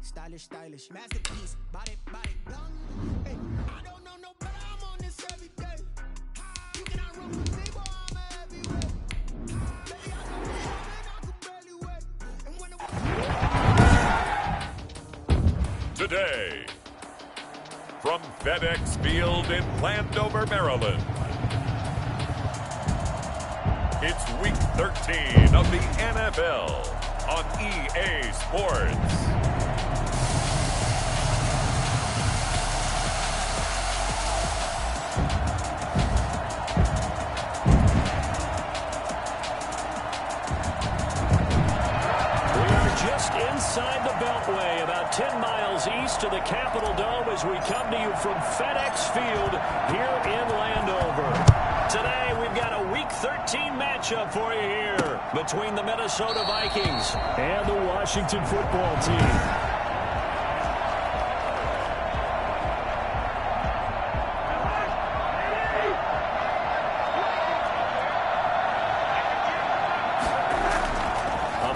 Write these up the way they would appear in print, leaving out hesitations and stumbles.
Stylish, stylish, masterpiece. Body, young. Hey, I don't know no better. I'm on this every day. You cannot run with me, boy. I'm a heavyweight. Baby, I know what's coming. I can barely wait. And when Today, from FedEx Field in Landover, Maryland, it's Week 13 of the NFL on EA Sports. Inside the Beltway, about 10 miles east of the Capitol Dome as we come to you from FedEx Field here in Landover. Today, we've got a Week 13 matchup for you here between the Minnesota Vikings and the Washington football team.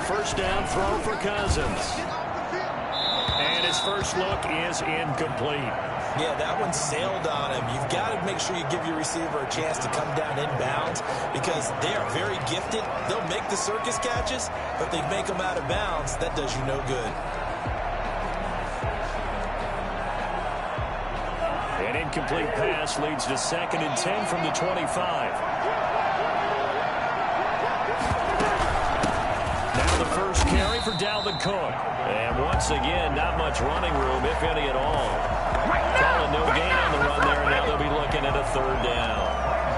First down throw for Cousins. And his first look is incomplete. Yeah, that one sailed on him. You've got to make sure you give your receiver a chance to come down inbounds because they are very gifted. They'll make the circus catches, but if they make them out of bounds, that does you no good. An incomplete pass leads to 2nd and 10 from the 25. First carry for Dalvin Cook. And once again, not much running room, if any at all. Calling no gain on the run there, and now they'll be looking at a 3rd down.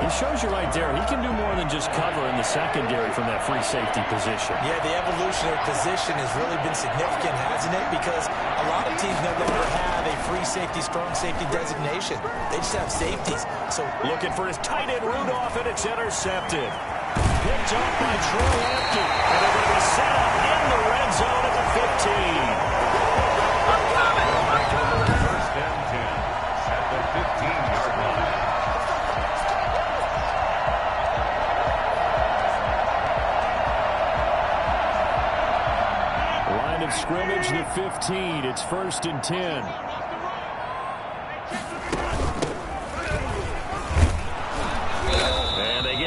He shows you right there, he can do more than just cover in the secondary from that free safety position. Yeah, the evolution of position has really been significant, hasn't it? Because a lot of teams no longer have a free safety, strong safety designation. They just have safeties. So looking for his tight end Rudolph, and it's intercepted. Picked up by Troy Apke, and they're going to be set up in the red zone at the 15. I'm coming! First and 10 at the 15-yard line. Line of scrimmage, the 15. It's 1st and 10.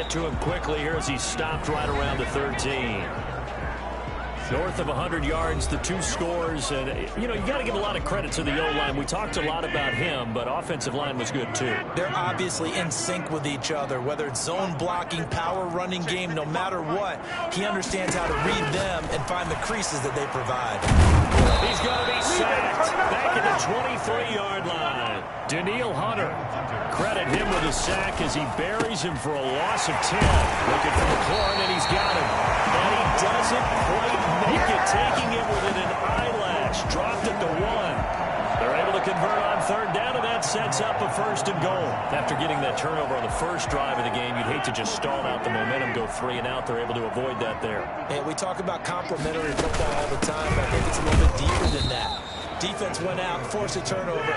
To him quickly here as he stopped right around the 13. North of 100 yards, the 2 scores, and you got to give a lot of credit to the O-line. We talked a lot about him, but offensive line was good too. They're obviously in sync with each other, whether it's zone blocking, power running game, no matter what. He understands how to read them and find the creases that they provide. He's going to be sacked back at the 23-yard line. Danielle Hunter, credit him with a sack as he buries him for a loss of 10. Looking for McLaurin, and he's got him. And he doesn't quite make it, taking him within an eyelash. Dropped at the 1. They're able to convert on 3rd down, and that sets up a 1st and goal. After getting that turnover on the first drive of the game, you'd hate to just stall out the momentum, go 3 and out. They're able to avoid that there. Hey, we talk about complementary football all the time, but I think it's a little bit deeper than that. Defense went out, forced a turnover,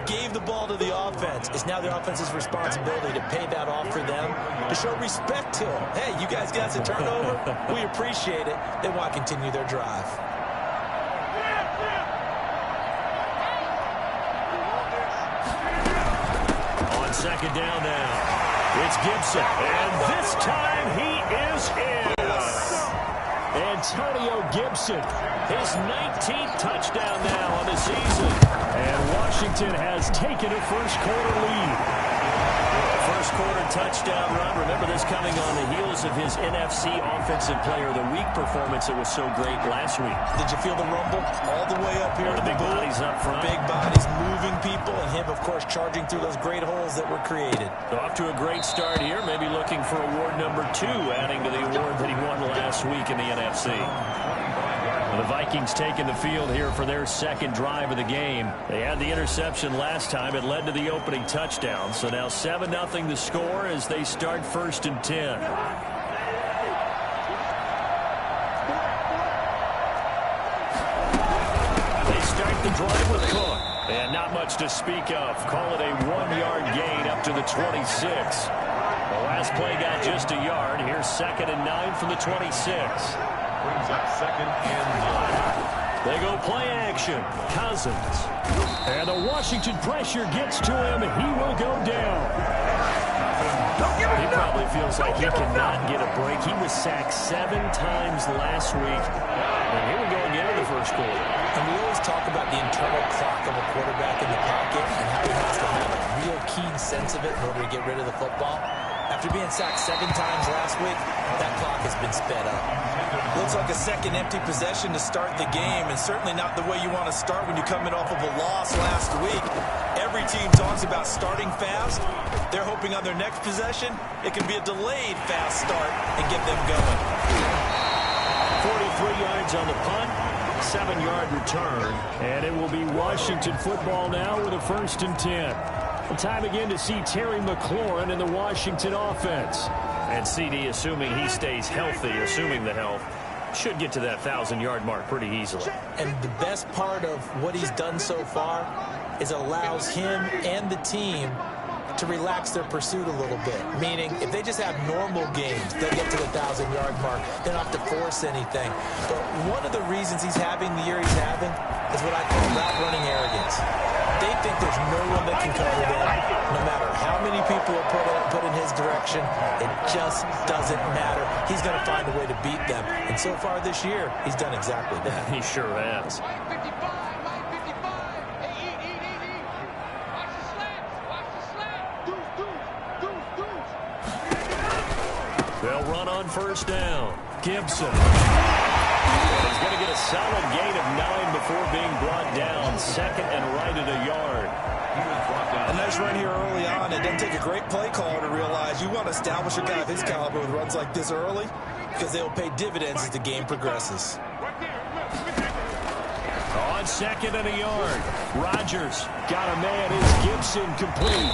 gave the ball to the offense. It's now the offense's responsibility to pay that off for them, to show respect to them. Hey, you guys got a turnover? We appreciate it. They want to continue their drive. On 2nd down now, it's Gibson, and this time he is in. Antonio Gibson, his 19th touchdown now on the season. And Washington has taken a first-quarter lead. First-quarter touchdown run. Remember this coming on the heels of his NFC Offensive Player of the Week performance that was so great last week. Did you feel the rumble all the way up here? The big bodies up front. Big bodies moving people, and him, of course, charging through those great holes that were created. So off to a great start here, maybe looking for award number 2, adding to the award that he won last week in the NFC. The Vikings taking the field here for their 2nd drive of the game. They had the interception last time. It led to the opening touchdown. So now 7-0 the score as they start 1st and 10. They start the drive with Cook. And not much to speak of. Call it a 1-yard gain up to the 26. The last play got just a yard. Here's 2nd and 9 from the 26. Brings up 2nd and 9. They go play action. Cousins. And the Washington pressure gets to him. He will go down. He probably feels like he cannot get a break. He was sacked 7 times last week. And here we go again in the first quarter. And we always talk about the internal clock of a quarterback in the pocket and how he has to have a real keen sense of it in order to get rid of the football. After being sacked 7 times last week, that clock has been sped up. Looks like a second empty possession to start the game, and certainly not the way you want to start when you're coming off of a loss last week. Every team talks about starting fast. They're hoping on their next possession, it can be a delayed fast start and get them going. 43 yards on the punt, 7-yard return, and it will be Washington football now with a 1st and 10. Time again to see Terry McLaurin in the Washington offense. And CD, assuming he stays healthy, assuming the health, should get to that 1,000-yard mark pretty easily. And the best part of what he's done so far is allows him and the team to relax their pursuit a little bit. Meaning, if they just have normal games, they'll get to the 1,000-yard mark. They don't have to force anything. But one of the reasons he's having the year he's having is what I call route running arrogance. They think there's no one that can cover them. No matter how many people are put in his direction, it just doesn't matter. He's going to find a way to beat them. And so far this year, he's done exactly that. He sure has. They'll run on 1st down. Gibson. He's going to get a solid gain of 9 before being brought down. 2nd and right at a yard. A nice run here early on. It doesn't take a great play caller to realize you want to establish a guy of his caliber with runs like this early because they'll pay dividends as the game progresses. On 2nd and a yard. Rodgers got a man. Is Gibson complete?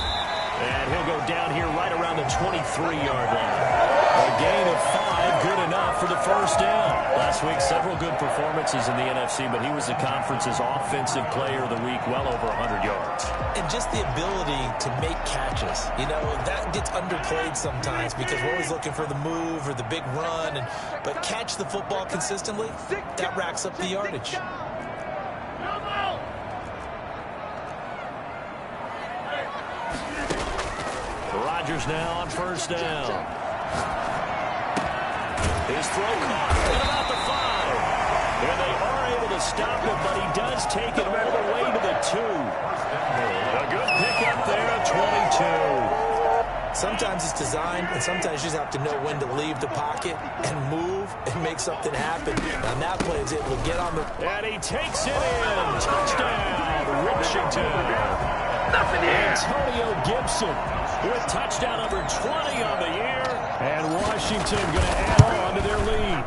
And he'll go down here right around the 23-yard line. A gain of 5, good enough for the 1st down. Last week, several good performances in the NFC, but he was the conference's offensive player of the week, well over 100 yards. And just the ability to make catches. You know, that gets underplayed sometimes because we're always looking for the move or the big run. But catch the football consistently, that racks up the yardage. Rodgers now on 1st down. His throw caught at about the 5. And they are able to stop it, but he does take it all the way to the 2. A good pickup there at 22. Sometimes it's designed, and sometimes you just have to know when to leave the pocket and move and make something happen. On that play, he's able to get on the... And he takes it in. Touchdown, Washington. Antonio Gibson with touchdown number 20 on the year. And Washington going to add on to their lead.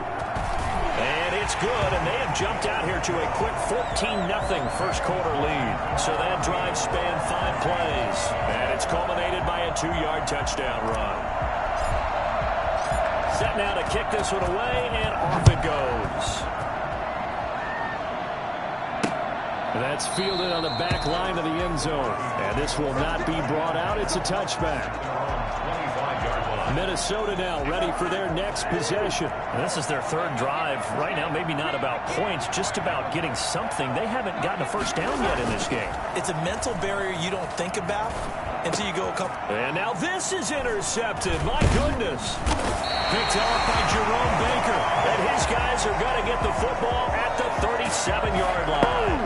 And it's good, and they have jumped out here to a quick 14-0 first quarter lead. So that drive spanned 5 plays. And it's culminated by a 2-yard touchdown run. Set now to kick this one away, and off it goes. That's fielded on the back line of the end zone. And this will not be brought out. It's a touchback. Minnesota now ready for their next possession. And this is their 3rd drive. Right now, maybe not about points, just about getting something. They haven't gotten a 1st down yet in this game. It's a mental barrier you don't think about until you go a couple. And now this is intercepted. My goodness. Picked off by Jerome Baker. And his guys are going to get the football at the 37-yard line.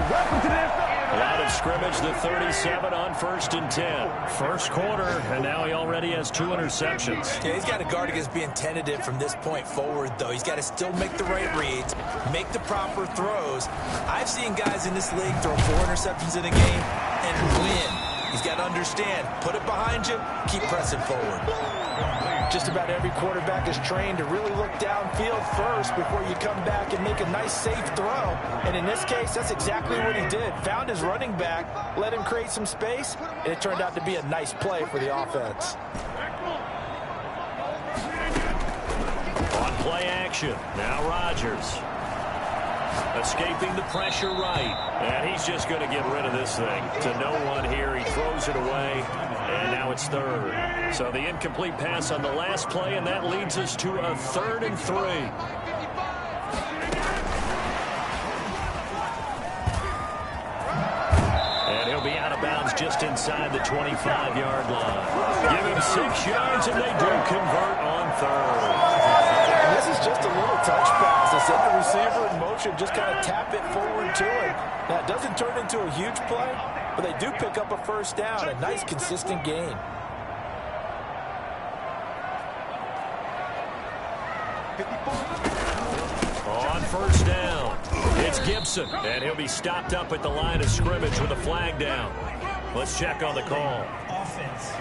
Line of scrimmage, the 37 on 1st and 10. First quarter, and now he already has 2 interceptions. Yeah, he's got to guard against being tentative from this point forward, though. He's got to still make the right reads, make the proper throws. I've seen guys in this league throw 4 interceptions in a game and win. He's got to understand, put it behind you, keep pressing forward. Just about every quarterback is trained to really look downfield first before you come back and make a nice, safe throw. And in this case, that's exactly what he did. Found his running back, let him create some space, and it turned out to be a nice play for the offense. On play action, now Rodgers. Escaping the pressure right. And he's just going to get rid of this thing. To no one here. He throws it away. And now it's 3rd. So the incomplete pass on the last play, and that leads us to a 3rd and 3. out of bounds just inside the 25-yard line. Give him 6 yards, and they do convert on third. And this is just a little touch pass. They set the receiver in motion, just kind of tap it forward to him. Now, it doesn't turn into a huge play, but they do pick up a first down, a nice, consistent gain. On first down, it's Gibson, and he'll be stopped up at the line of scrimmage with a flag down. Let's check on the call. Offense.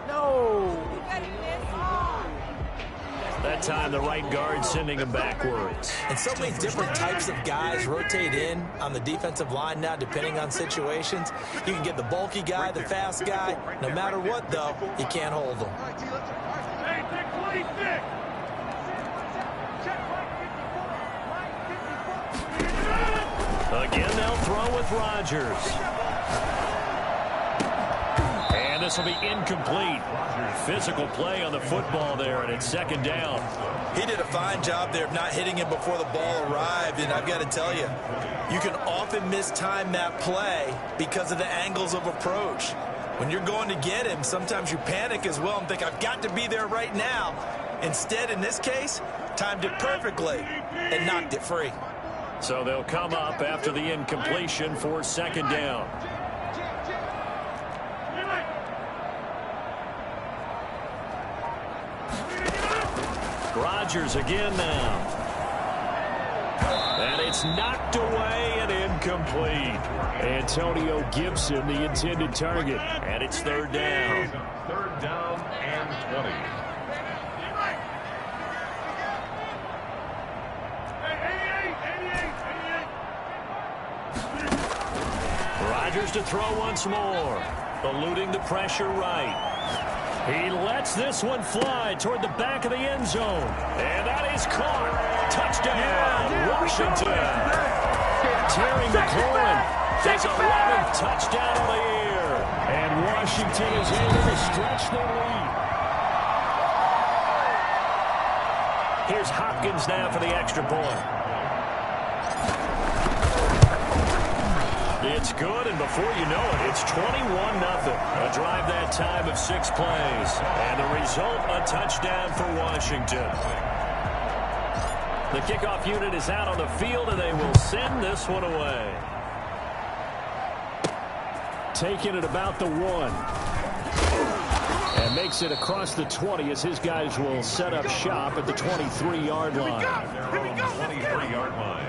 No. That time, the right guard sending him backwards. And so many different types of guys rotate in on the defensive line now, depending on situations. You can get the bulky guy, the fast guy. No matter what, though, you can't hold them. Again, they'll throw with Rodgers. And this will be incomplete. Physical play on the football there, and it's second down. He did a fine job there of not hitting him before the ball arrived, and I've got to tell you, you can often mistime that play because of the angles of approach. When you're going to get him, sometimes you panic as well and think, I've got to be there right now. Instead, in this case, timed it perfectly and knocked it free. So they'll come up after the incompletion for second down. Rodgers again now. And it's knocked away and incomplete. Antonio Gibson, the intended target. And it's third down. Third down and 20. Rodgers to throw once more. Eluding the pressure right. He lets this one fly toward the back of the end zone. And that is caught. Touchdown, Washington. Terry McLaurin, his 11th touchdown of the year. And Washington is able to stretch their lead. Here's Hopkins now for the extra point. It's good, and before you know it, it's 21-0. A drive that time of 6 plays. And the result, a touchdown for Washington. The kickoff unit is out on the field, and they will send this one away. Taking it about the 1. And makes it across the 20 as his guys will set up shop at the 23-yard line. They're on the 23-yard line.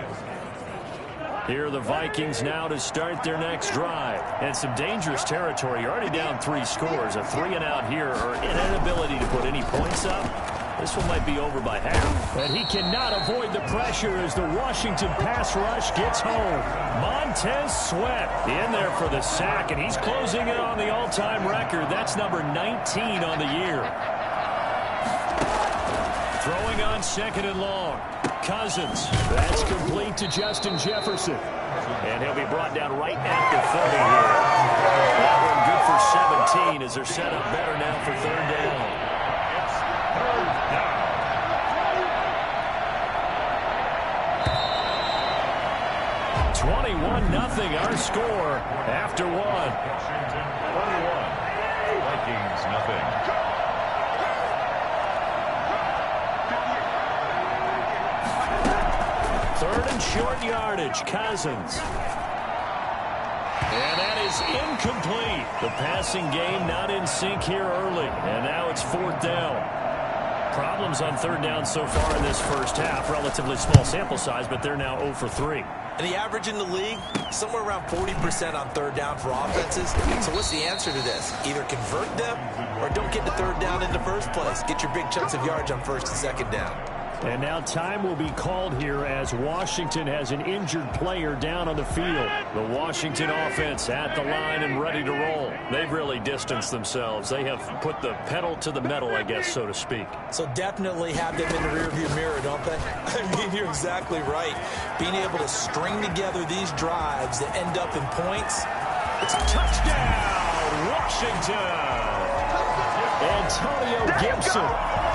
Here are the Vikings now to start their next drive. And some dangerous territory. You're already down 3 scores. A 3-and-out here, or an inability to put any points up. This one might be over by half. And he cannot avoid the pressure as the Washington pass rush gets home. Montez Sweat in there for the sack, and he's closing in on the all-time record. That's number 19 on the year. Throwing on second and long. Cousins. That's complete to Justin Jefferson. And he'll be brought down right at the 30 here. That one good for 17 as they're set up better now for third down. It's third down. 21-0 our score after 1. Washington 21. Vikings nothing. Third and short yardage, Cousins. And that is incomplete. The passing game not in sync here early. And now it's fourth down. Problems on third down so far in this first half. Relatively small sample size, but they're now 0 for 3. And the average in the league, somewhere around 40% on third down for offenses. So what's the answer to this? Either convert them or don't get the third down in the first place. Get your big chunks of yards on first and second down. And now time will be called here as Washington has an injured player down on the field. The Washington offense at the line and ready to roll. They've really distanced themselves. They have put the pedal to the metal, I guess, so to speak. So definitely have them in the rearview mirror, don't they? I mean, you're exactly right. Being able to string together these drives that end up in points. It's a touchdown, Washington! Antonio Gibson,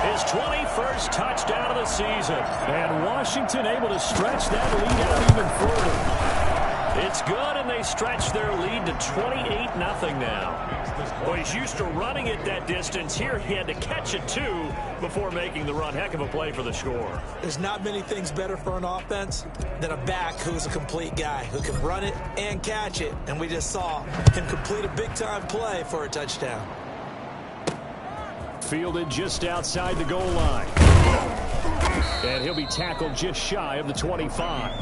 his 21st touchdown of the season. And Washington able to stretch that lead out even further. It's good, and they stretch their lead to 28-0 now. Well, he's used to running it that distance. Here he had to catch it, too, before making the run. Heck of a play for the score. There's not many things better for an offense than a back who's a complete guy, who can run it and catch it. And we just saw him complete a big-time play for a touchdown. Fielded just outside the goal line. And he'll be tackled just shy of the 25.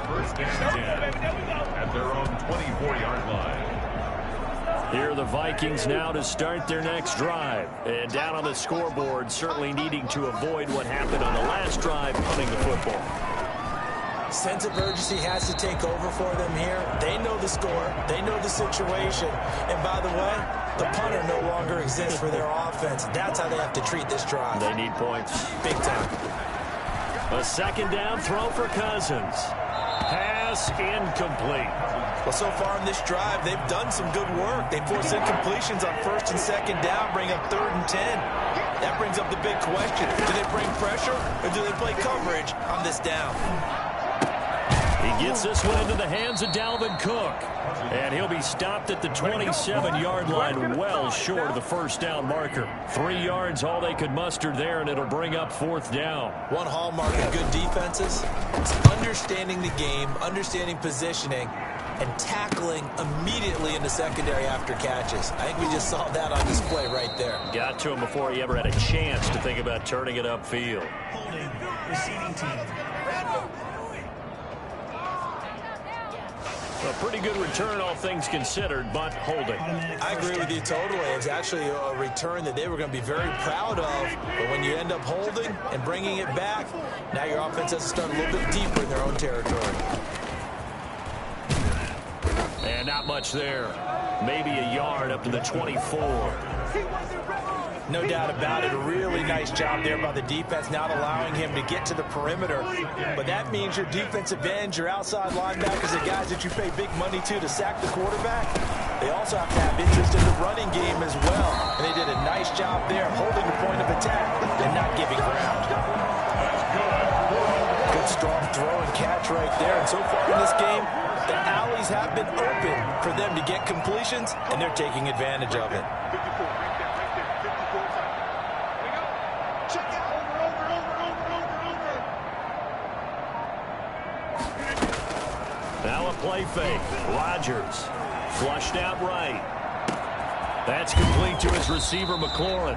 First and 10 at their own 24-yard line. Here are the Vikings now to start their next drive. And down on the scoreboard, certainly needing to avoid what happened on the last drive, punting the football. Sense of urgency has to take over for them here. They know the score. They know the situation. And by the way, the punter no longer exists for their offense. That's how they have to treat this drive. They need points. Big time. A second down throw for Cousins. Pass incomplete. Well, so far in this drive, they've done some good work. They force incompletions on first and second down, bring up 3rd and 10. That brings up the big question. Do they bring pressure or do they play coverage on this down? He gets this one into the hands of Dalvin Cook. And he'll be stopped at the 27-yard line, well short of the first down marker. 3 yards, all they could muster there, and it'll bring up 4th down. One hallmark of good defenses is understanding the game, understanding positioning, and tackling immediately in the secondary after catches. I think we just saw that on display right there. Got to him before he ever had a chance to think about turning it upfield. Holding, receiving team. A pretty good return, all things considered, but holding. I agree with you totally. It's actually a return that they were going to be very proud of. But when you end up holding and bringing it back, now your offense has to start a little bit deeper in their own territory. And not much there. Maybe a yard up to the 24. No doubt about it. A really nice job there by the defense, not allowing him to get to the perimeter. But that means your defensive ends, your outside linebackers, the guys that you pay big money to sack the quarterback, they also have to have interest in the running game as well. And they did a nice job there, holding the point of attack and not giving ground. Good strong throw and catch right there. And so far in this game, the alleys have been open for them to get completions, and they're taking advantage of it. Now a play fake. Rodgers flushed out right. That's complete to his receiver, McLaurin.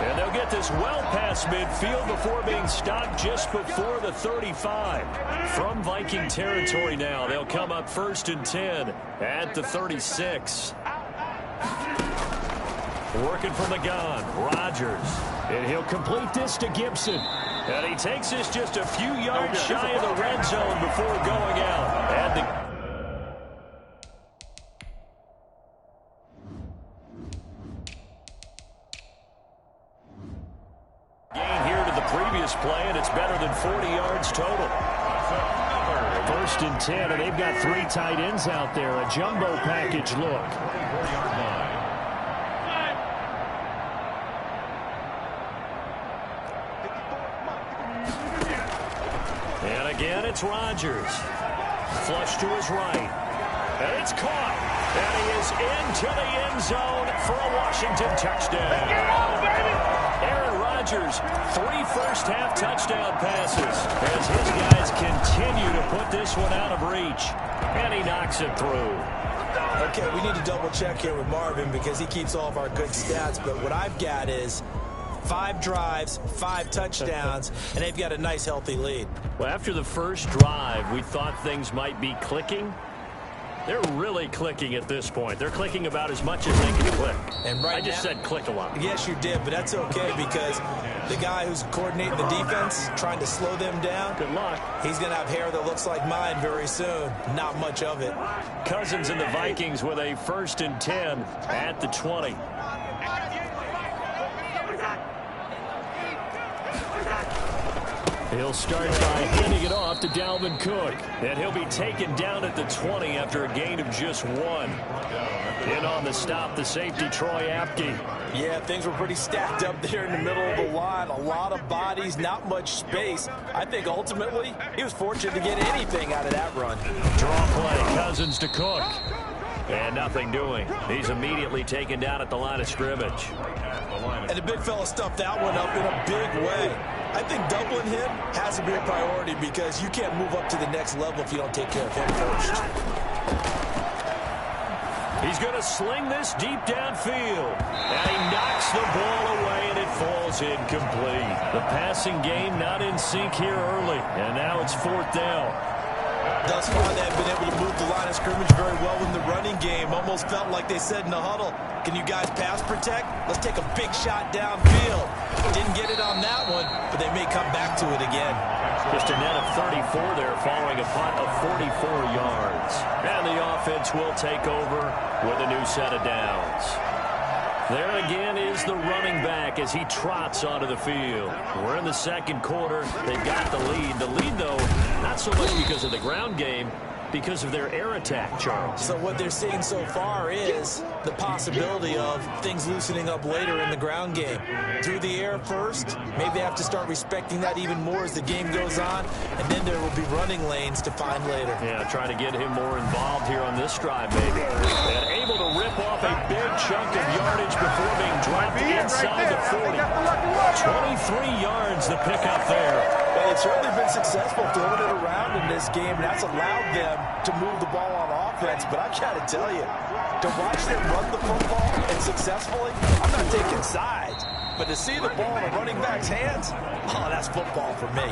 And they'll get this well past midfield before being stopped just before the 35. From Viking territory now, they'll come up 1st and 10 at the 36. Working from the gun, Rodgers. And he'll complete this to Gibson. And he takes this just a few yards shy of the red zone before going out. And the gain here to the previous play, and it's better than 40 yards total. 1st and 10, and they've got 3 tight ends out there. A jumbo package look. And again, it's Rodgers. Flush to his right. And it's caught. And he is into the end zone for a Washington touchdown. Aaron Rodgers, 3 first-half touchdown passes as his guys continue to put this one out of reach. And he knocks it through. Okay, we need to double-check here with Marvin because he keeps all of our good stats. But what I've got is 5 drives, 5 touchdowns, and they've got a nice, healthy lead. Well, after the first drive, we thought things might be clicking. They're really clicking at this point. They're clicking about as much as they can click. And right I just now, said click a lot. Yes, you did, but that's okay because the guy who's coordinating the defense, trying to slow them down, Good luck. he's going to have hair that looks like mine very soon. Not much of it. Cousins and the Vikings with a 1st and 10 at the 20. He'll start by handing it off to Dalvin Cook. And he'll be taken down at the 20 after a gain of just 1. In on the stop, the safety, Troy Apke. Yeah, things were pretty stacked up there in the middle of the line. A lot of bodies, not much space. I think ultimately he was fortunate to get anything out of that run. Draw play, Cousins to Cook. And nothing doing. He's immediately taken down at the line of scrimmage. And the big fella stuffed that one up in a big way. I think doubling him has to be a priority because you can't move up to the next level if you don't take care of him first. He's going to sling this deep downfield. And he knocks the ball away, and it falls incomplete. The passing game not in sync here early. And now it's 4th down. Thus far, they have been able to move the line of scrimmage very well in the running game. Almost felt like they said in the huddle, can you guys pass protect? Let's take a big shot downfield. Didn't get it on that one, but they may come back to it again. Just a net of 34 there following a punt of 44 yards. And the offense will take over with a new set of downs. There again is the running back as he trots onto the field. We're in the second quarter. They've got the lead. The lead, though, not so much because of the ground game, because of their air attack, Charles. So what they're seeing so far is the possibility of things loosening up later in the ground game. Through the air first, maybe they have to start respecting that even more as the game goes on, and then there will be running lanes to find later. Yeah, trying to get him more involved here on this drive, maybe. And able to rip off a big chunk of yardage before being dropped inside the 40. 23 yards the pickup there. Well, it's certainly been successful throwing it around in this game, and that's allowed them to move the ball on offense. But I got to tell you, to watch them run the football and successfully, I'm not taking sides. But to see the ball in a running back's hands, oh, that's football for me.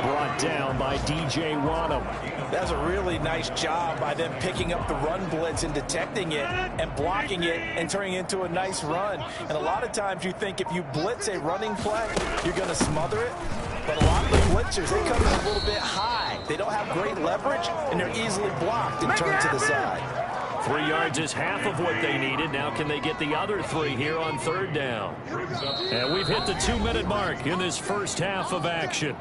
Brought down by DJ Wadham. That's a really nice job by them picking up the run blitz and detecting it and blocking it and turning it into a nice run. And a lot of times you think if you blitz a running play, you're going to smother it. But a lot of the blitzers, they come in a little bit high. They don't have great leverage, and they're easily blocked and turned to the side. 3 yards is half of what they needed. Now can they get the other 3 here on 3rd down? And we've hit the 2-minute mark in this first half of action.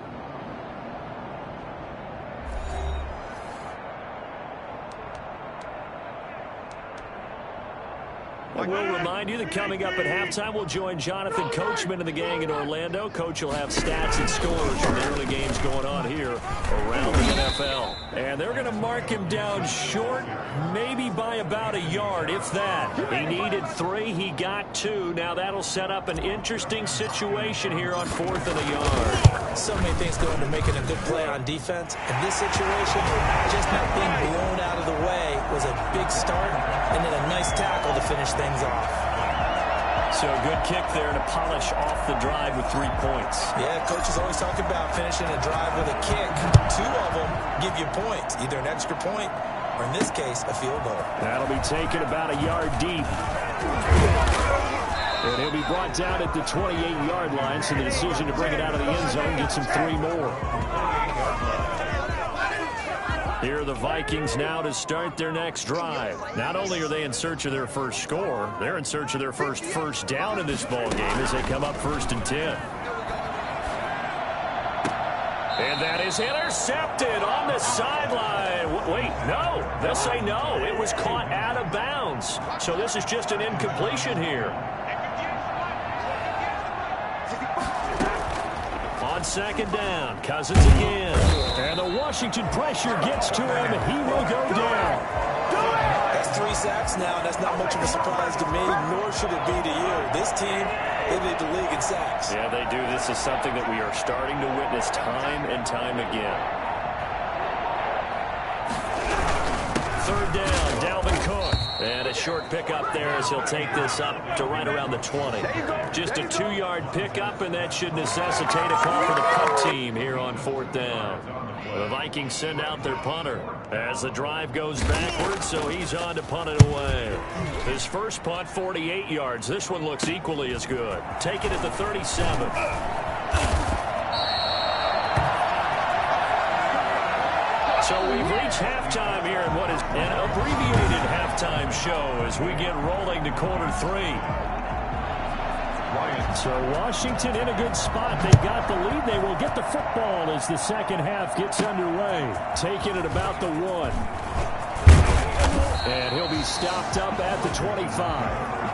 We'll remind you that coming up at halftime, we'll join Jonathan Coachman and the gang in Orlando. Coach will have stats and scores from the early games going on here around the NFL. And they're going to mark him down short, maybe by about a yard, if that. He needed 3, he got 2. Now that'll set up an interesting situation here on 4th and a yard. So many things go into making a good play on defense. In this situation, just not being blown out of the way was a big start, and then a nice tackle to finish things off. So a good kick there to polish off the drive with 3 points. Yeah, coaches always talk about finishing a drive with a kick. 2 of them give you points, either an extra point or, in this case, a field goal. That'll be taken about a yard deep. And he'll be brought down at the 28-yard line, so the decision to bring it out of the end zone gets him 3 more. Here are the Vikings now to start their next drive. Not only are they in search of their first score, they're in search of their first down in this ball game as they come up 1st and 10. And that is intercepted on the sideline. Wait, no. They'll say no. It was caught out of bounds. So this is just an incompletion here. On 2nd down, Cousins again. And the Washington pressure gets to him, and he will go down. That's 3 sacks now. That's not much of a surprise to me, nor should it be to you. This team, they lead the league in sacks. Yeah, they do. This is something that we are starting to witness time and time again. 3rd down, Dalvin Cook. And a short pickup there as he'll take this up to right around the 20. Just a 2-yard pickup, and that should necessitate a call for the punt team here on 4th down. The Vikings send out their punter as the drive goes backwards, so he's on to punt it away. His first punt, 48 yards. This one looks equally as good. Taken at the 37. So we've reached halftime here in what is an abbreviated halftime show as we get rolling to quarter 3. Lions So Washington in a good spot. They've got the lead. They will get the football as the second half gets underway. Taking it about the 1. And he'll be stopped up at the 25.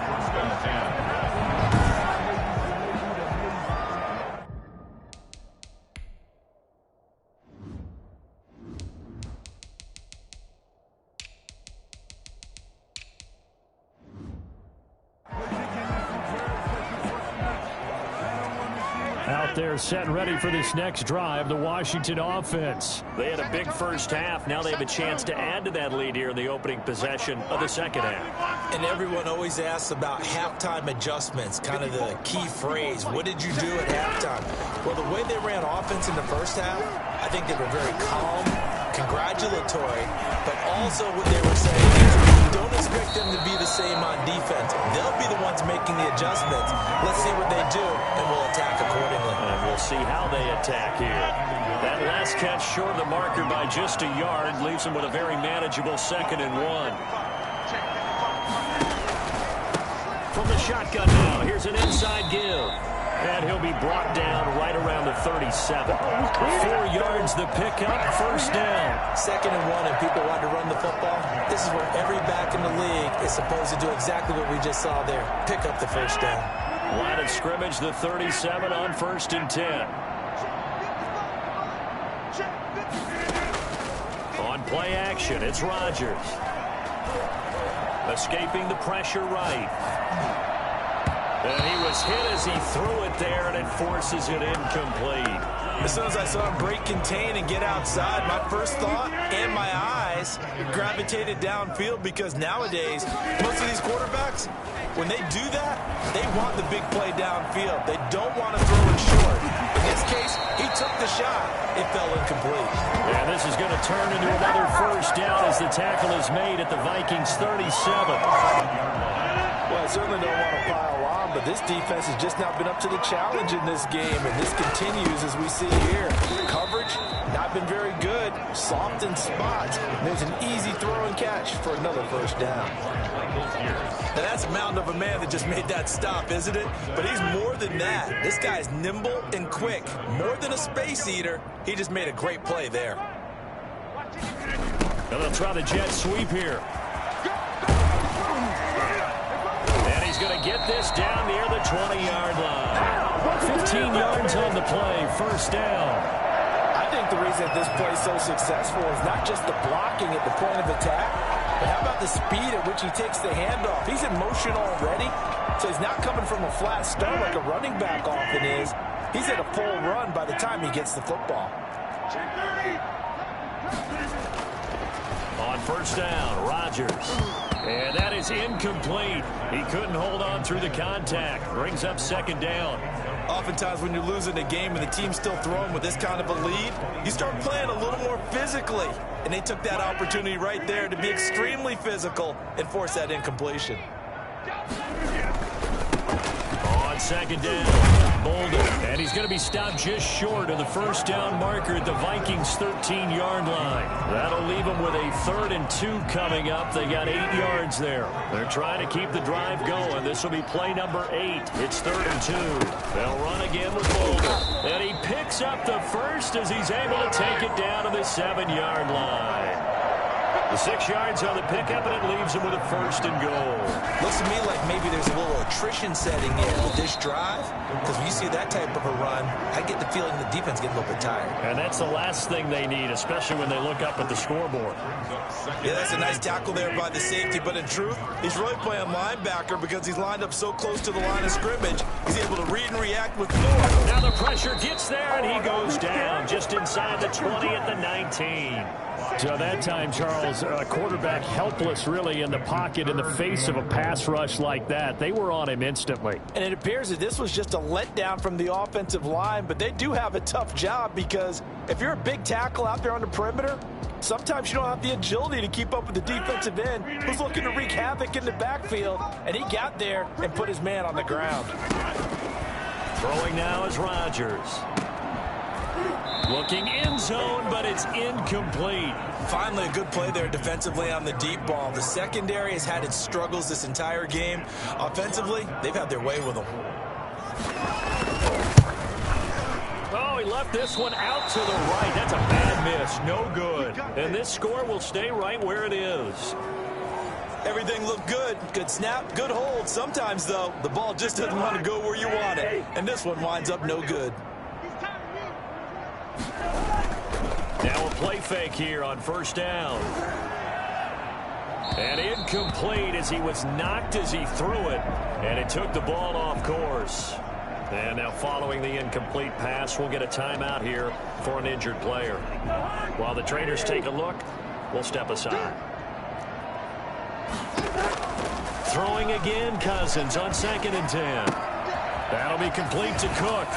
Out there set and ready for this next drive, the Washington offense. They had a big first half. Now they have a chance to add to that lead here in the opening possession of the second half. And everyone always asks about halftime adjustments, kind of the key phrase. What did you do at halftime? Well, the way they ran offense in the first half, I think they were very calm, congratulatory, but also what they were saying is don't expect them to be the same on defense. They'll be the ones making the adjustments. Let's see what they do, and we'll attack accordingly. And we'll see how they attack here. That last catch short of the marker by just a yard leaves them with a very manageable 2nd and 1. From the shotgun now, here's an inside give. And he'll be brought down right around the 37. 4 yards the pickup, first down. 2nd and 1, and people want to run the football. This is where every back in the league is supposed to do exactly what we just saw there. Pick up the first down. Line of scrimmage, the 37 on 1st and 10. On play action, it's Rodgers. Escaping the pressure right. And he was hit as he threw it there, and it forces it incomplete. As soon as I saw him break contain and get outside, my first thought and my eyes gravitated downfield, because nowadays, most of these quarterbacks, when they do that, they want the big play downfield. They don't want to throw it short. In this case, he took the shot. It fell incomplete. And this is going to turn into another first down as the tackle is made at the Vikings 37. Well, I certainly don't want to pile on, but this defense has just not been up to the challenge in this game, and this continues as we see here. Coverage, not been very good. Soft in spots. There's an easy throw and catch for another first down. Now that's a mountain of a man that just made that stop, isn't it? But he's more than that. This guy's nimble and quick. More than a space eater. He just made a great play there. Now they'll try the jet sweep here. He's going to get this down near the 20-yard line. 15 yards on the play, first down. I think the reason that this play is so successful is not just the blocking at the point of attack, but how about the speed at which he takes the handoff? He's in motion already, so he's not coming from a flat start like a running back often is. He's at a full run by the time he gets the football. On first down, Rodgers. And that is incomplete. He couldn't hold on through the contact. Brings up 2nd down. Oftentimes when you're losing a game and the team's still throwing with this kind of a lead, you start playing a little more physically. And they took that opportunity right there to be extremely physical and force that incompletion. On 2nd down, Bolden. And he's going to be stopped just short of the first down marker at the Vikings 13-yard line. That'll leave them with a 3rd and 2 coming up. They got 8 yards there. They're trying to keep the drive going. This will be play number 8. It's 3rd and 2. They'll run again with Bolden. And he picks up the first as he's able to take it down to the 7-yard line. The 6 yards on the pickup, and it leaves him with a 1st and goal. Looks to me like maybe there's a little attrition setting in with this drive, because when you see that type of a run, I get the feeling the defense getting a little bit tired. And that's the last thing they need, especially when they look up at the scoreboard. Yeah, that's a nice tackle there by the safety, but in truth, he's really playing linebacker because he's lined up so close to the line of scrimmage. He's able to read and react with force. Now the pressure gets there, and he goes down just inside the 20 at the 19. So that time, Charles, quarterback helpless really in the pocket in the face of a pass rush like that. They were on him instantly. And it appears that this was just a letdown from the offensive line, but they do have a tough job because if you're a big tackle out there on the perimeter, sometimes you don't have the agility to keep up with the defensive end who's looking to wreak havoc in the backfield, and he got there and put his man on the ground. Throwing now is Rodgers. Looking end zone, but it's incomplete. Finally, a good play there defensively on the deep ball. The secondary has had its struggles this entire game. Offensively, they've had their way with them. Oh, he left this one out to the right. That's a bad miss. No good. And this score will stay right where it is. Everything looked good. Good snap, good hold. Sometimes, though, the ball just doesn't want to go where you want it. And this one winds up no good. Now a play fake here on first down. And incomplete as he was knocked as he threw it. And it took the ball off course. And now following the incomplete pass, we'll get a timeout here for an injured player. While the trainers take a look, we'll step aside. Throwing again, Cousins on 2nd and 10. That'll be complete to Cook.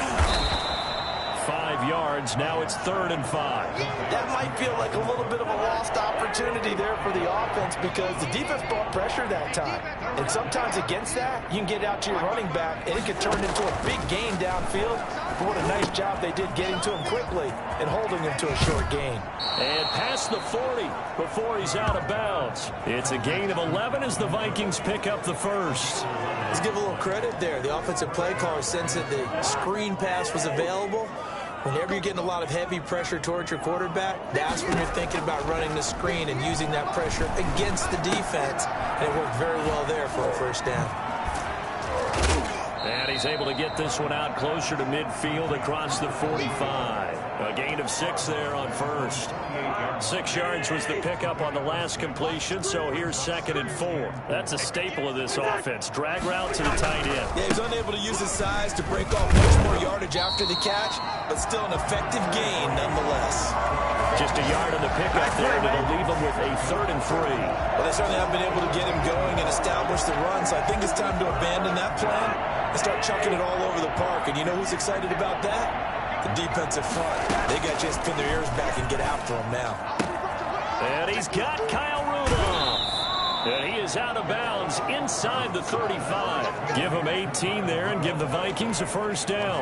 5 yards. Now it's 3rd and 5. That might feel like a little bit of a lost opportunity there for the offense because the defense brought pressure that time. And sometimes against that, you can get out to your running back, and it could turn into a big gain downfield. But what a nice job they did getting to him quickly and holding him to a short gain. And past the 40 before he's out of bounds. It's a gain of 11 as the Vikings pick up the first. Let's give a little credit there. The offensive play caller sensed that the screen pass was available. Whenever you're getting a lot of heavy pressure towards your quarterback, that's when you're thinking about running the screen and using that pressure against the defense. And it worked very well there for a first down. And he's able to get this one out closer to midfield across the 45. A gain of 6 there on first. 6 yards was the pickup on the last completion, so here's 2nd and 4. That's a staple of this offense. Drag route to the tight end. Yeah, he was unable to use his size to break off much more yardage after the catch, but still an effective gain nonetheless. Just a yard on the pickup there, and it'll leave him with a 3rd and 3. Well, they certainly have been able to get him going and establish the run, so I think it's time to abandon that plan and start chucking it all over the park. And you know who's excited about that? The defensive front. They got a chance to pin their ears back and get after him now. And he's got Kyle Rudolph. And he is out of bounds inside the 35. Give him 18 there and give the Vikings a first down.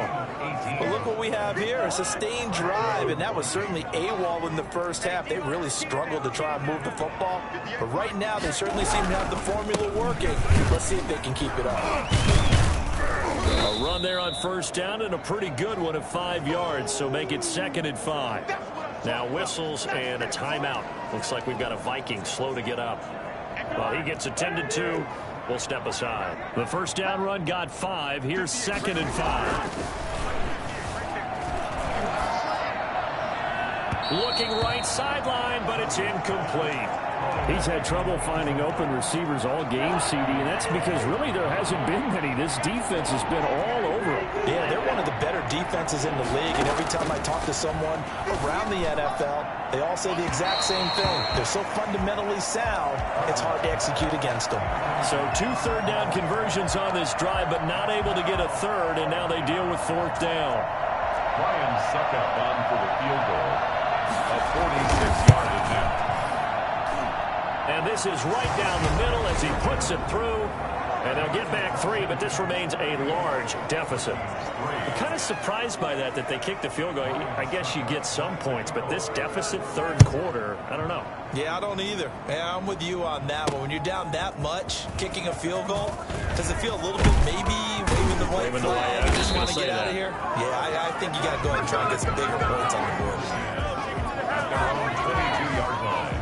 Well, look what we have here, a sustained drive, and that was certainly AWOL in the first half. They really struggled to try and move the football, but right now they certainly seem to have the formula working. Let's see if they can keep it up. A run there on first down and a pretty good one of 5 yards, so make it 2nd and 5. Now whistles and a timeout. Looks like we've got a Viking slow to get up. Well, he gets attended to. We'll step aside. The first down run got 5. Here's 2nd and 5. Looking right sideline, but it's incomplete. He's had trouble finding open receivers all game, CD, and that's because really there hasn't been many. This defense has been all over him. Yeah, they're one of the better defenses in the league, and every time I talk to someone around the NFL, they all say the exact same thing. They're so fundamentally sound, it's hard to execute against them. So 2 third-down conversions on this drive, but not able to get a third, and now they deal with 4th down. Ryan Suckup on for the field goal. A 46-yard attempt. And this is right down the middle as he puts it through. And they'll get back 3, but this remains a large deficit. I'm kind of surprised by that they kicked the field goal. I guess you get some points, but this deficit 3rd quarter, I don't know. Yeah, I don't either. Yeah, I'm with you on that one. When you're down that much, kicking a field goal, does it feel a little bit maybe waving the white flag? You just want to get out of here? Yeah, I think you got to go ahead and try and get some bigger points on the board. At their own 22-yard line.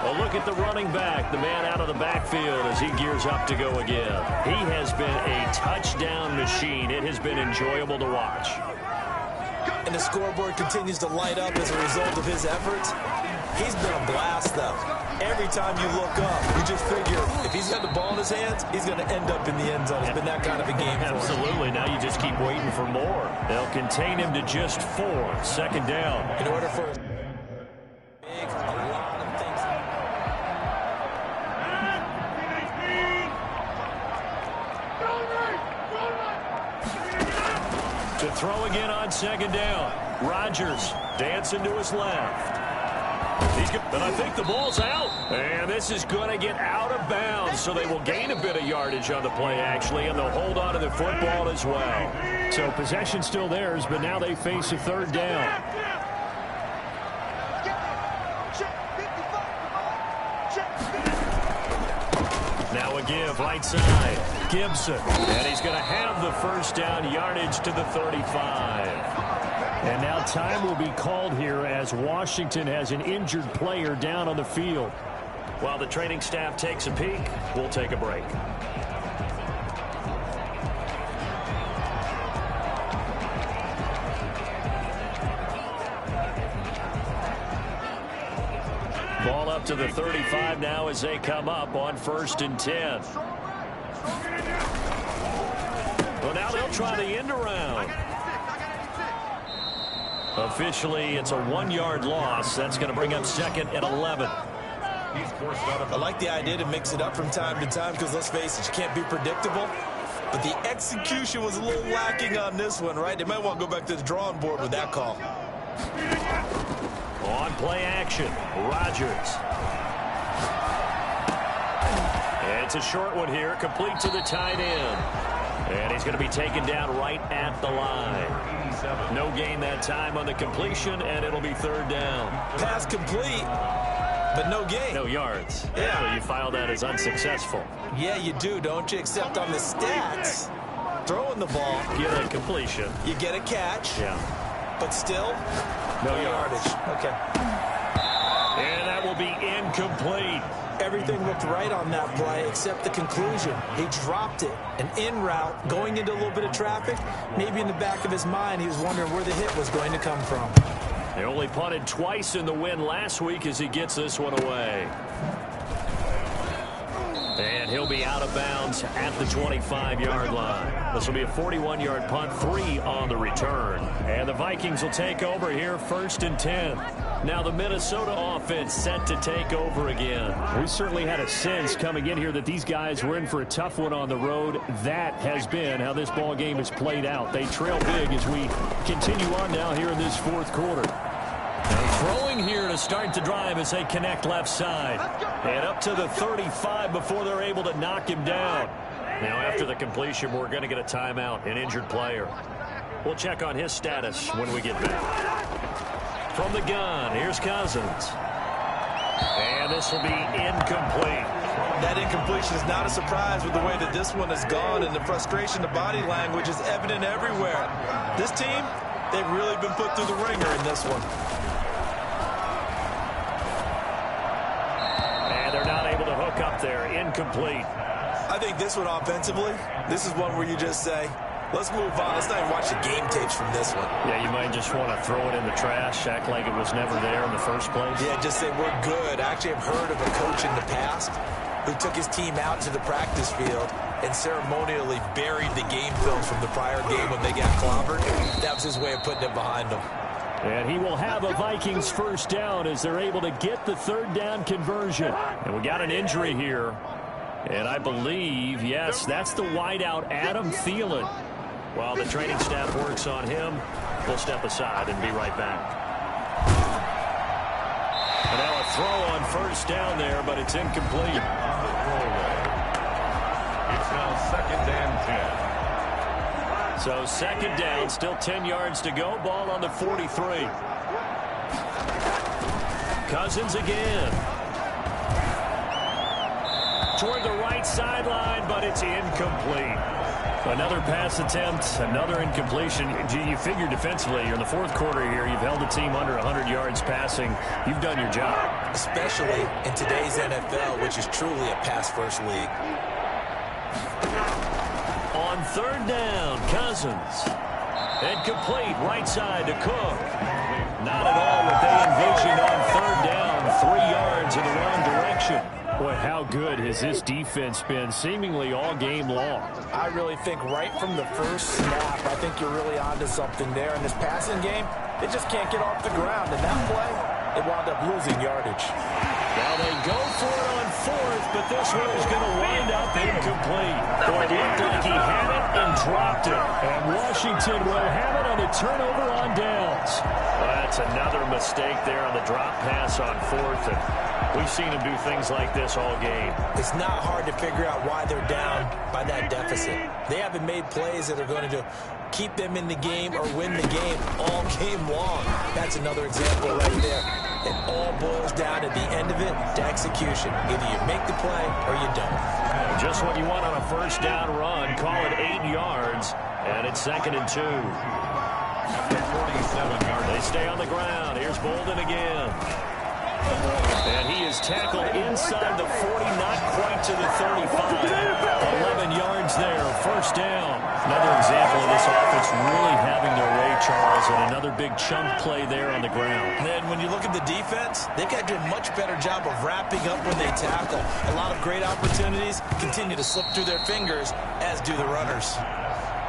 A look at the running back, the man out of the backfield as he gears up to go again. He has been a touchdown machine. It has been enjoyable to watch. And the scoreboard continues to light up as a result of his efforts. He's been a blast, though. Every time you look up, you just figure if he's got the ball in his hands, he's going to end up in the end zone. It's been that kind of a game for him. Absolutely. Now you just keep waiting for more. They'll contain him to just 4. 2nd down. In order for big, a lot of things. To throw again on 2nd down. Rodgers dancing to his left. But I think the ball's out. And this is going to get out of bounds, so they will gain a bit of yardage on the play, actually, and they'll hold on to the football as well. So possession still theirs, but now they face a 3rd down. Now a give right side. Gibson. And he's going to have the first down, yardage to the 35. And now time will be called here as Washington has an injured player down on the field. While the training staff takes a peek, we'll take a break. Ball up to the 35 now as they come up on 1st and 10. Well, now they'll try the end around. Officially, it's a 1-yard loss. That's going to bring up 2nd and 11. I like the idea to mix it up from time to time because, let's face it, you can't be predictable. But the execution was a little lacking on this one, right? They might want to go back to the drawing board with that call. On play action, Rodgers. And it's a short one here, complete to the tight end. And he's going to be taken down right at the line. No gain that time on the completion, and it'll be 3rd down. Pass complete, but no gain. No yards. Yeah. So you file that as unsuccessful. Yeah, you do, don't you? Except on the stats, throwing the ball, Get a completion. you get a catch, Yeah. but still, No yards. Okay. And that will be incomplete. Everything looked right on that play except the conclusion. He dropped it. An in route, going into a little bit of traffic. Maybe in the back of his mind, he was wondering where the hit was going to come from. They only punted twice in the win last week as he gets this one away. And he'll be out of bounds at the 25-yard line. This will be a 41-yard punt, 3 on the return. And the Vikings will take over here, 1st and 10. Now the Minnesota offense set to take over again. We certainly had a sense coming in here that these guys were in for a tough one on the road. That has been how this ball game has played out. They trail big as we continue on now here in this 4th quarter. Throwing here to start the drive as they connect left side. And up to the 35 before they're able to knock him down. Now after the completion, we're going to get a timeout, an injured player. We'll check on his status when we get back. From the gun, here's Cousins. And this will be incomplete. That incompletion is not a surprise with the way that this one has gone, and the frustration, the body language is evident everywhere. This team, they've really been put through the ringer in this one. Up there, incomplete. I think this one offensively, this is one where you just say, let's move on. Let's not even watch the game tapes from this one. Yeah, you might just want to throw it in the trash, act like it was never there in the first place. Yeah, just say we're good. I actually have heard of a coach in the past who took his team out to the practice field and ceremonially buried the game film from the prior game when they got clobbered. That was his way of putting it behind them. And he will have a Vikings first down as they're able to get the 3rd down conversion. And we got an injury here. And I believe, yes, that's the wideout, Adam Thielen. While the training staff works on him, we'll step aside and be right back. And now a throw on first down there, but it's incomplete. It's now 2nd and 10. So 2nd down, still 10 yards to go. Ball on the 43. Cousins again. Toward the right sideline, but it's incomplete. Another pass attempt, another incompletion. Gee, you figure defensively, you're in the 4th quarter here. You've held the team under 100 yards passing. You've done your job. Especially in today's NFL, which is truly a pass-first league. On 3rd down, Cousins. And complete, right side to Cook. Not at all what they envisioned on 3rd down. 3 yards in the wrong direction. Boy, how good has this defense been seemingly all game long? I really think right from the first snap, I think you're really onto something there. In this passing game, they just can't get off the ground. In that play, they wound up losing yardage. Now they go for it on 4th, but this one is going to wind up incomplete. Boy, it looked like he had it and dropped it. And Washington will have it on a turnover on downs. Well, that's another mistake there on the drop pass on 4th. And we've seen him do things like this all game. It's not hard to figure out why they're down by that deficit. They haven't made plays that are going to keep them in the game or win the game all game long. That's another example right there. It all boils down at the end of it to execution. Either you make the play or you don't. Just what you want on a first down run. Call it 8 yards, and it's 2nd and 2. 47 yards. They stay on the ground. Here's Bolden again. And he is tackled inside the 40, not quite to the 35. 11 yards there, first down. Another example of this offense really having their way, Charles, and another big chunk play there on the ground. And then when you look at the defense, they've got to do a much better job of wrapping up when they tackle. A lot of great opportunities continue to slip through their fingers, as do the runners.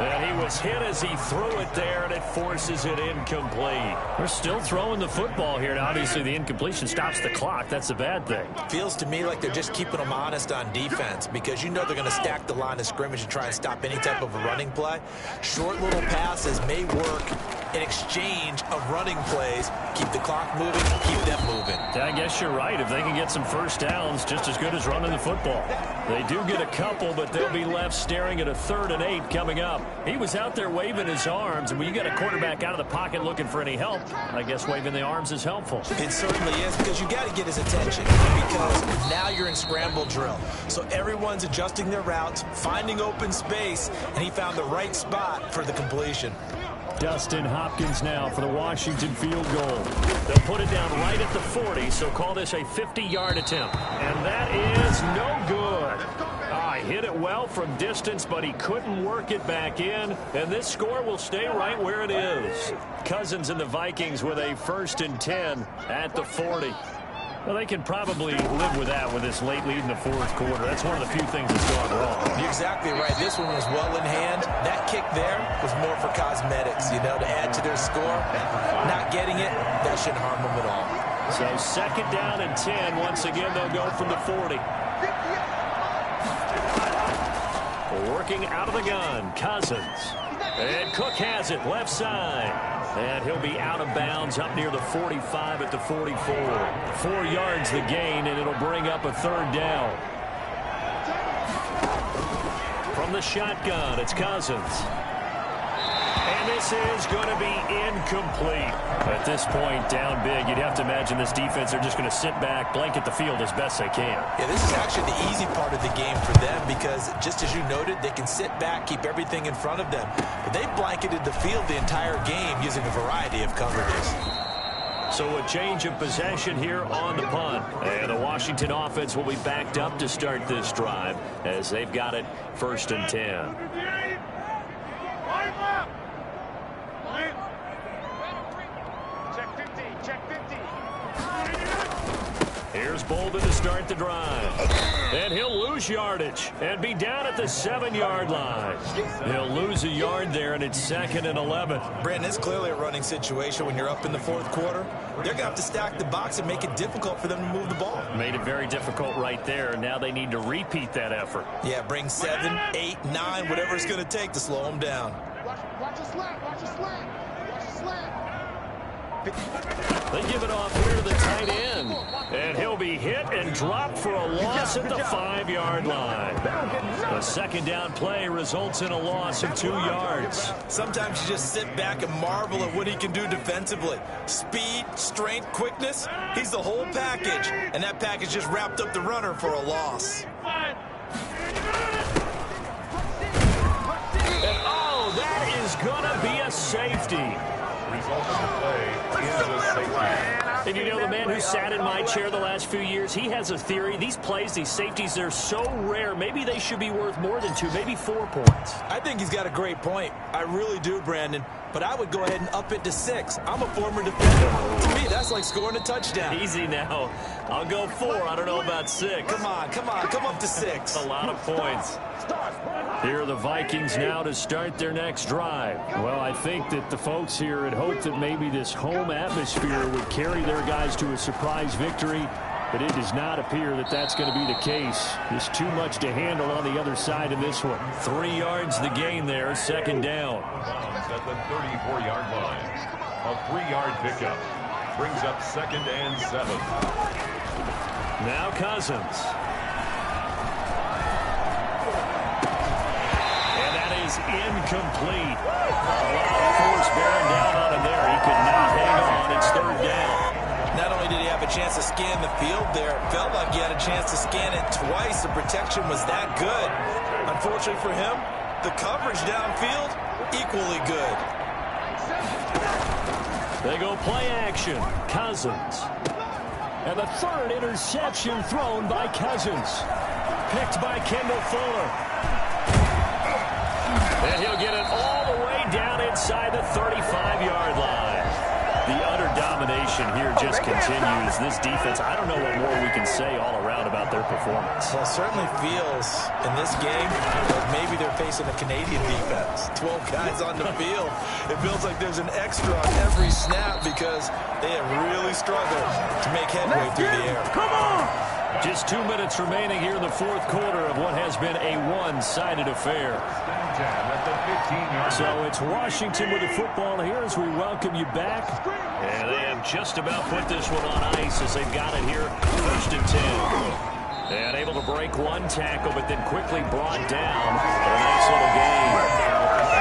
And he was hit as he threw it there, and it forces it incomplete. They're still throwing the football here, and obviously the incompletion stops the clock. That's a bad thing. Feels to me like they're just keeping them honest on defense because you know they're going to stack the line of scrimmage and try and stop any type of a running play. Short little passes may work in exchange of running plays. Keep the clock moving, keep them moving. I guess you're right. If they can get some first downs, just as good as running the football. They do get a couple, but they'll be left staring at a 3rd and 8 coming up. He was out there waving his arms, and when you get a quarterback out of the pocket looking for any help, I guess waving the arms is helpful. It certainly is because you got to get his attention because now you're in scramble drill. So everyone's adjusting their routes, finding open space, and he found the right spot for the completion. Dustin Hopkins now for the Washington field goal. They'll put it down right at the 40, so call this a 50-yard attempt. And that is no good. Hit it well from distance, but he couldn't work it back in, and this score will stay right where it is. Cousins and the Vikings with a 1st and 10 at the 40. Well, they can probably live with that with this late lead in the 4th quarter. That's one of the few things that's gone wrong. You're exactly right. This one was well in hand. That kick there was more for cosmetics, you know, to add to their score. Not getting it, that shouldn't harm them at all. So 2nd down and 10. Once again, they'll go from the 40. Working out of the gun, Cousins. And Cook has it, left side. And he'll be out of bounds up near the 45 at the 44. 4 yards the gain, and it'll bring up a 3rd down. From the shotgun, it's Cousins. And this is going to be incomplete. At this point, down big, you'd have to imagine this defense are just going to sit back, blanket the field as best they can. Yeah, this is actually the easy part of the game for them because, just as you noted, they can sit back, keep everything in front of them. But they've blanketed the field the entire game using a variety of coverages. So a change of possession here on the punt. And the Washington offense will be backed up to start this drive as they've got it 1st and 10. Here's Bolden to start the drive. And he'll lose yardage and be down at the 7-yard line. He'll lose a yard there, and it's 2nd and 11. Brandon, it's clearly a running situation when you're up in the 4th quarter. They're going to have to stack the box and make it difficult for them to move the ball. Made it very difficult right there, and now they need to repeat that effort. Yeah, bring 7, 8, 9, whatever it's going to take to slow them down. Watch your slant. Watch your slant. Watch your slant. They give it off here to the tight end. And he'll be hit and dropped for a loss at the 5-yard line. A 2nd down play results in a loss of 2 yards. Sometimes you just sit back and marvel at what he can do defensively. Speed, strength, quickness, he's the whole package. And that package just wrapped up the runner for a loss. And oh, that is going to be a safety. Result of the play is a safety. And you know, the man who sat in my chair the last few years, he has a theory. These plays, these safeties, they're so rare. Maybe they should be worth more than 2, maybe 4 points. I think he's got a great point. I really do, Brandon. But I would go ahead and up it to 6. I'm a former defender. To me, that's like scoring a touchdown. Easy now. I'll go 4. I don't know about 6. Come on. Come up to 6. A lot of points. Here are the Vikings now to start their next drive. Well, I think that the folks here had hoped that maybe this home atmosphere would carry their guys to a surprise victory, but it does not appear that that's going to be the case. There's too much to handle on the other side of this one. 3 yards the gain there, 2nd down. At the 34-yard line. A 3-yard pickup brings up 2nd and 7. Now Cousins. And that is incomplete. A lot of force bearing down on him there. He could not hang on. It's 3rd down. Not only did he have a chance to scan the field there, it felt like he had a chance to scan it twice. The protection was that good. Unfortunately for him, the coverage downfield, equally good. They go play action. Cousins. And the third interception thrown by Cousins. Picked by Kendall Fuller. And he'll get it all the way down inside the 35-yard line. The utter domination here just continues. This defense, I don't know what more we can say all around about their performance. Well, it certainly feels in this game like maybe they're facing a Canadian defense. 12 guys on the field. It feels like there's an extra on every snap because they have really struggled to make headway through the air. Come on! Just 2 minutes remaining here in the fourth quarter of what has been a one-sided affair. So it's Washington with the football here as we welcome you back. And they have just about put this one on ice as they've got it here, 1st and 10. And able to break one tackle, but then quickly brought down. A nice little gain.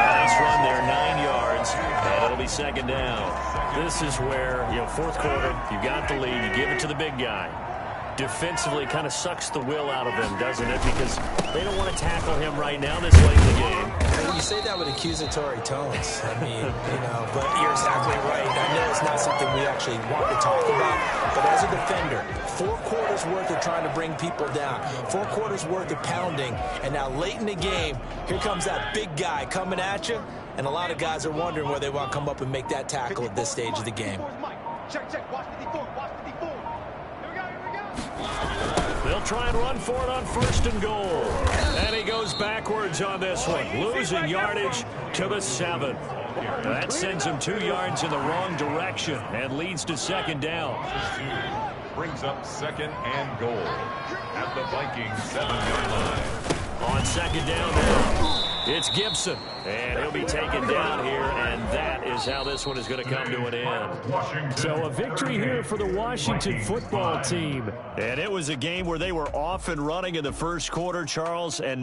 Nice run there, 9 yards, and it'll be 2nd down. This is where, fourth quarter, you got the lead, you give it to the big guy. Defensively kind of sucks the will out of him, doesn't it? Because they don't want to tackle him right now this late in the game. You say that with accusatory tones. I mean, but you're exactly right. I know it's not something we actually want to talk about, but as a defender, 4 quarters worth of trying to bring people down, 4 quarters worth of pounding, and now late in the game, here comes that big guy coming at you, and a lot of guys are wondering whether they want to come up and make that tackle at this stage of the game. Check. Watch the default. Here we go. They'll try and run for it on 1st and goal. And he goes backwards on this one, losing yardage to the 7. That sends him 2 yards in the wrong direction and leads to 2nd down. Brings up 2nd and goal at the Vikings 7-yard line. On 2nd down now, it's Gibson. And he'll be taken down here, and that is how this one is going to come to an end. So a victory here for the Washington football team. And it was a game where they were off and running in the first quarter, Charles, and